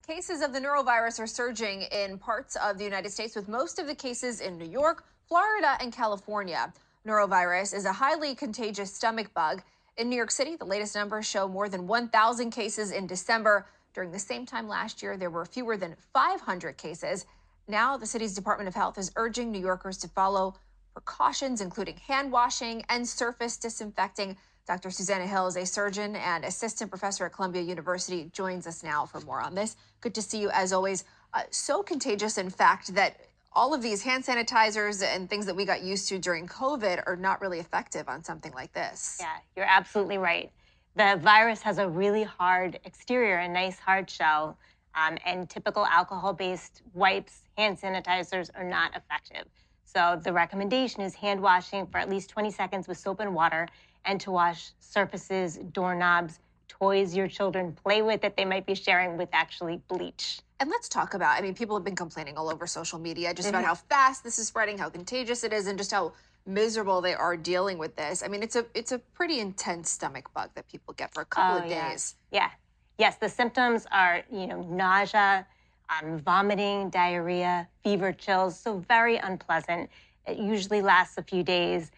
Cases of the norovirus are surging in parts of the United States, with most of the cases in New York, Florida, and California. Norovirus is a highly contagious stomach bug. In New York City, the latest numbers show more than 1,000 cases in December. During the same time last year, there were fewer than 500 cases. Now, the city's Department of Health is urging New Yorkers to follow precautions, including hand washing and surface disinfecting. Dr. Susannah Hills, a surgeon and assistant professor at Columbia University, joins us now for more on this. Good to see you, as always. So contagious, in fact, that all of these hand sanitizers and things that we got used to during COVID are not really effective on something like this. Yeah, you're absolutely right. The virus has a really hard exterior, a nice hard shell, and typical alcohol-based wipes, hand sanitizers are not effective. So the recommendation is hand washing for at least 20 seconds with soap and water, and to wash surfaces, doorknobs, toys your children play with that they might be sharing with actually bleach. And let's talk about, people have been complaining all over social media just about how fast this is spreading, how contagious it is, and just how miserable they are dealing with this. It's a pretty intense stomach bug that people get for a couple of days. Yeah. Yes, the symptoms are, nausea, vomiting, diarrhea, fever, chills, so very unpleasant. It usually lasts a few days.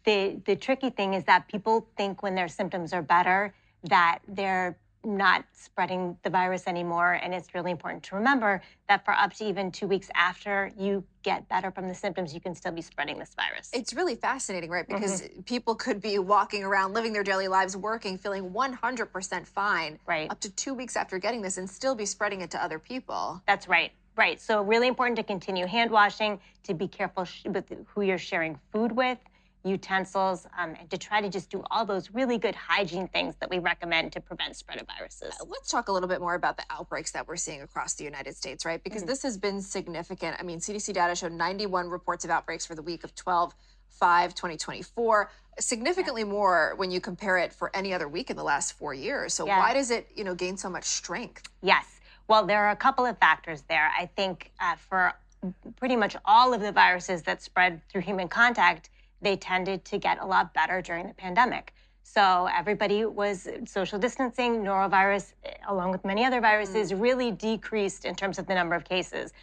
The tricky thing is that people think when their symptoms are better that they're not spreading the virus anymore. And it's really important to remember that for up to even 2 weeks after you get better from the symptoms, you can still be spreading this virus. It's really fascinating, right? Because people could be walking around, living their daily lives, working, feeling 100% fine, right, up to 2 weeks after getting this, and still be spreading it to other people. That's right. Right. So really important to continue hand washing, to be careful with who you're sharing food with, utensils, and to try to just do all those really good hygiene things that we recommend to prevent spread of viruses. Let's talk a little bit more about the outbreaks that we're seeing across the United States, right? Because this has been significant. CDC data showed 91 reports of outbreaks for the week of 12/5/2024, significantly more when you compare it for any other week in the last 4 years. So why does it, gain so much strength? Yes. Well, there are a couple of factors there. I think for pretty much all of the viruses that spread through human contact, they tended to get a lot better during the pandemic. So everybody was social distancing. Norovirus, along with many other viruses, really decreased in terms of the number of cases.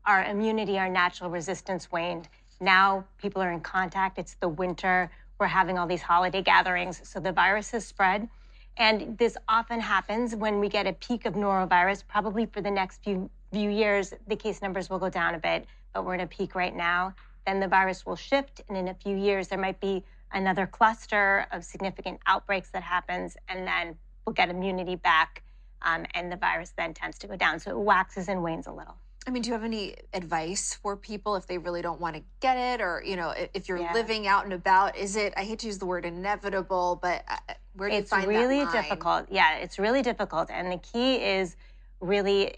Our immunity, our natural resistance waned. Now people are in contact. It's the winter. We're having all these holiday gatherings. So the virus has spread. And this often happens when we get a peak of norovirus. Probably for the next few years, the case numbers will go down a bit, but we're at a peak right now. Then the virus will shift, and in a few years, there might be another cluster of significant outbreaks that happens, and then we'll get immunity back, and the virus then tends to go down. So it waxes and wanes a little. Do you have any advice for people if they really don't want to get it, or, if you're living out and about? Is it, I hate to use the word inevitable, but where do you find that line? It's really difficult. Yeah, it's really difficult. And the key is really,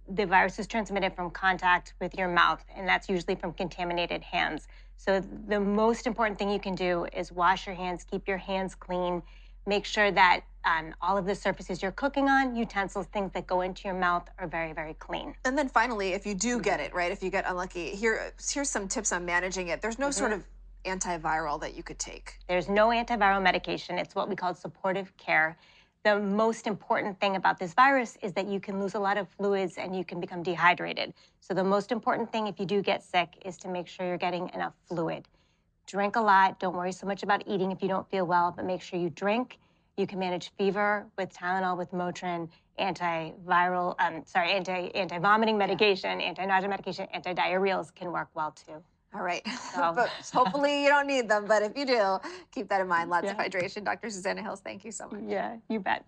the virus is transmitted from contact with your mouth, and that's usually from contaminated hands. So the most important thing you can do is wash your hands, keep your hands clean, make sure that all of the surfaces you're cooking on, utensils, things that go into your mouth are very, very clean. And then finally, if you do get it, right, if you get unlucky, here's some tips on managing it. There's no sort of antiviral that you could take. There's no antiviral medication. It's what we call supportive care. The most important thing about this virus is that you can lose a lot of fluids and you can become dehydrated. So the most important thing if you do get sick is to make sure you're getting enough fluid. Drink a lot. Don't worry so much about eating if you don't feel well, but make sure you drink. You can manage fever with Tylenol, with Motrin, anti-vomiting medication, anti-nausea medication, antidiarrheals can work well too. All right. But hopefully you don't need them, but if you do, keep that in mind. Lots of hydration. Dr. Susannah Hills, thank you so much. Yeah, you bet.